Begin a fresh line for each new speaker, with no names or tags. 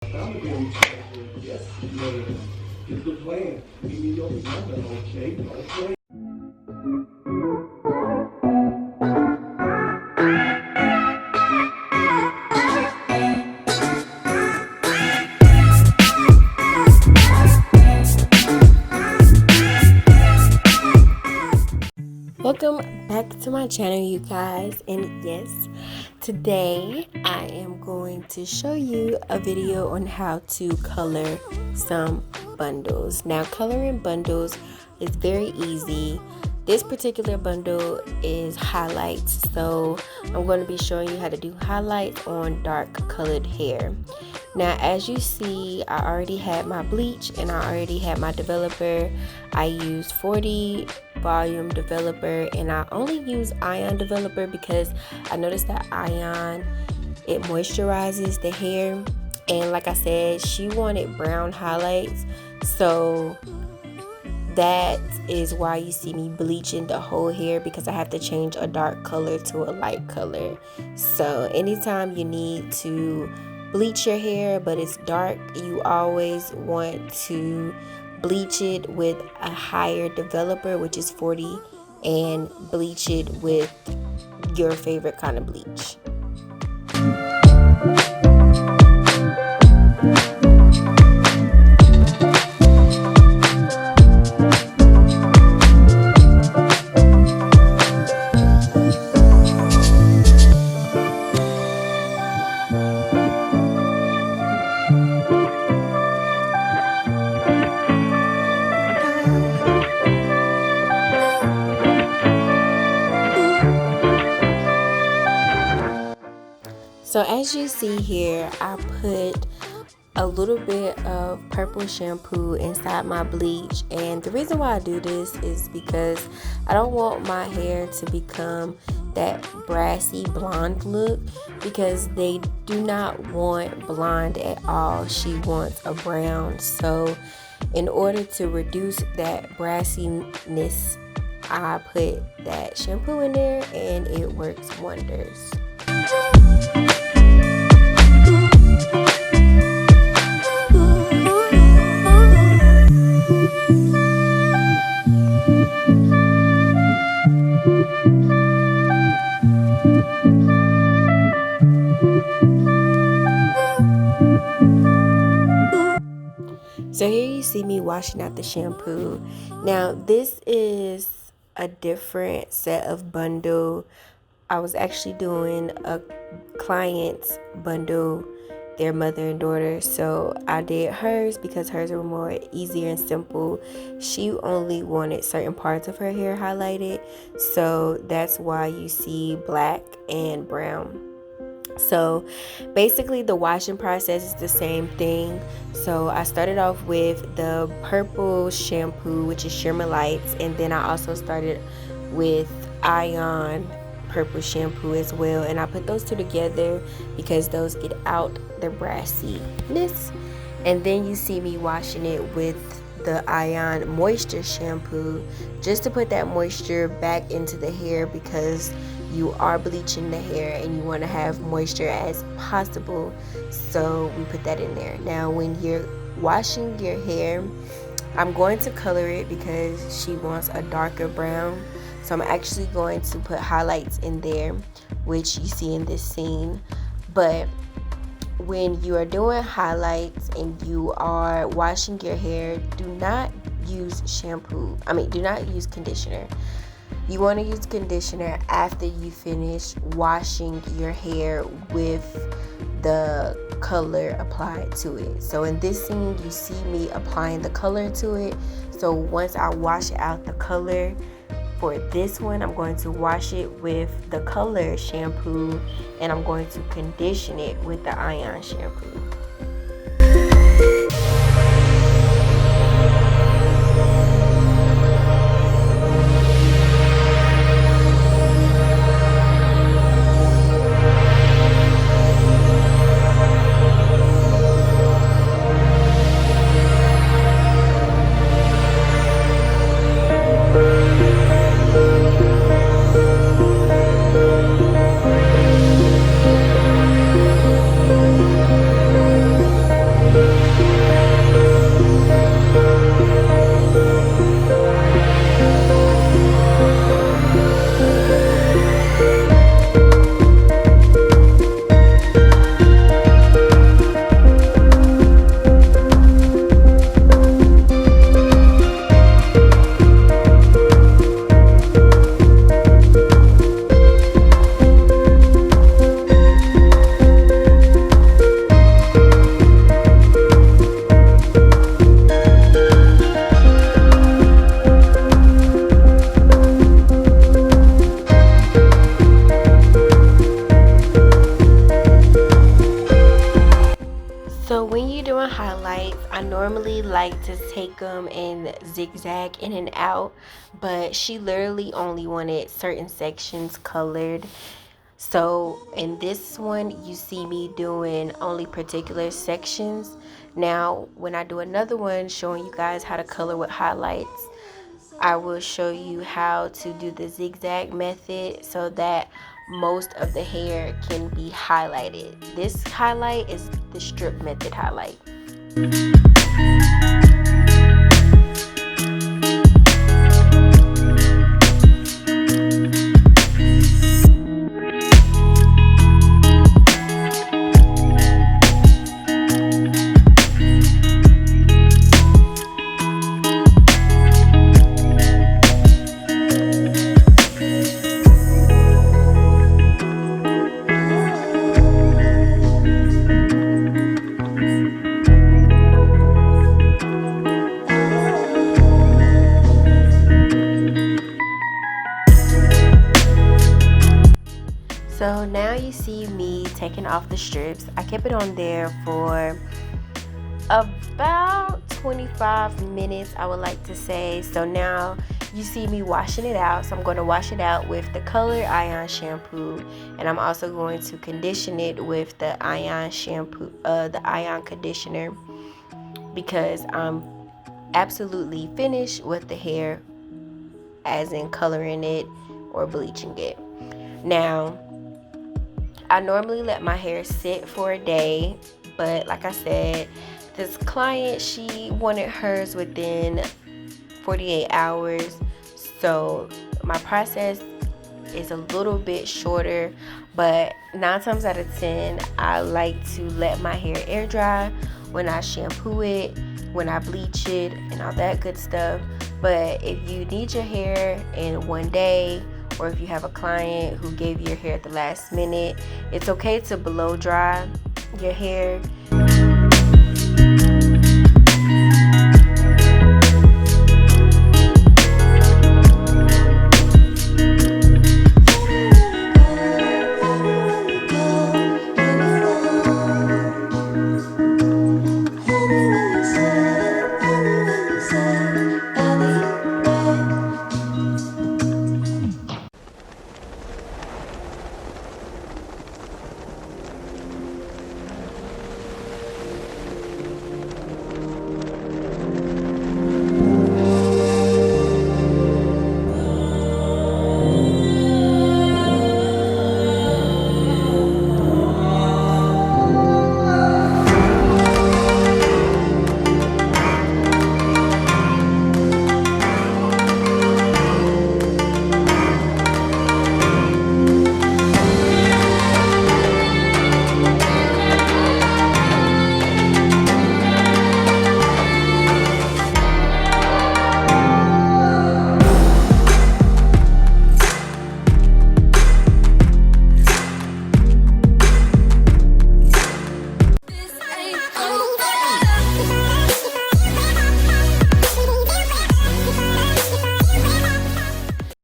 Found a moisturizer. Yes, ma'am. Here's the plan. Meet me over yonder, okay? Don't play.
Welcome back to my channel, you guys, and yes, today I am going to show you a video on how to color some bundles. Now, coloring bundles is very easy. This particular bundle is highlights, so I'm going to be showing you how to do highlights on dark colored hair. Now, as you see, I already had my bleach and I already had my developer. I used 40 volume developer, and I only use ion developer because I noticed that ion, it moisturizes the hair, and like I said, she wanted brown highlights, so that is why you see me bleaching the whole hair, because I have to change a dark color to a light color. So anytime you need to bleach your hair but it's dark, you always want to bleach it with a higher developer, which is 40, and bleach it with your favorite kind of bleach. So as you see here, I put a little bit of purple shampoo inside my bleach, and the reason why I do this is because I don't want my hair to become that brassy blonde look, because they do not want blonde at all. She wants a brown. So in order to reduce that brassiness, I put that shampoo in there and it works wonders. So here you see me washing out the shampoo. Now this is a different set of bundle. I was actually doing a client's bundle, their mother and daughter. So I did hers because hers were more easier and simple. She only wanted certain parts of her hair highlighted. So that's why you see black and brown. So basically the washing process is the same thing. So I started off with the purple shampoo, which is Shimmer Lights, and then I also started with ion purple shampoo as well, and I put those two together because those get out the brassiness. And then you see me washing it with the ion moisture shampoo, just to put that moisture back into the hair, because you are bleaching the hair and you want to have moisture as possible. So we put that in there. Now when you're washing your hair, I'm going to color it because she wants a darker brown. So I'm actually going to put highlights in there, which you see in this scene. But when you are doing highlights and you are washing your hair, do not use shampoo. Do not use conditioner. You want to use conditioner after you finish washing your hair with the color applied to it. So in this scene, you see me applying the color to it. So once I wash out the color for this one, I'm going to wash it with the color shampoo, and I'm going to condition it with the ion shampoo. when you're doing highlights, I normally like to take them and zigzag in and out, but she literally only wanted certain sections colored. So in this one, you see me doing only particular sections. Now, when I do another one showing you guys how to color with highlights, I will show you how to do the zigzag method so that most of the hair can be highlighted. This highlight is the strip method highlight. So now you see me taking off the strips. I kept it on there for about 25 minutes, I would like to say. So now you see me washing it out. So I'm going to wash it out with the Color Ion shampoo, and I'm also going to condition it with the Ion shampoo, the Ion conditioner, because I'm absolutely finished with the hair, as in coloring it or bleaching it. Now, I normally let my hair sit for a day, but like I said, this client, she wanted hers within 48 hours. So my process is a little bit shorter, but 9 times out of 10, I like to let my hair air dry when I shampoo it, when I bleach it, and all that good stuff. But if you need your hair in one day, or if you have a client who gave you your hair at the last minute, it's okay to blow dry your hair.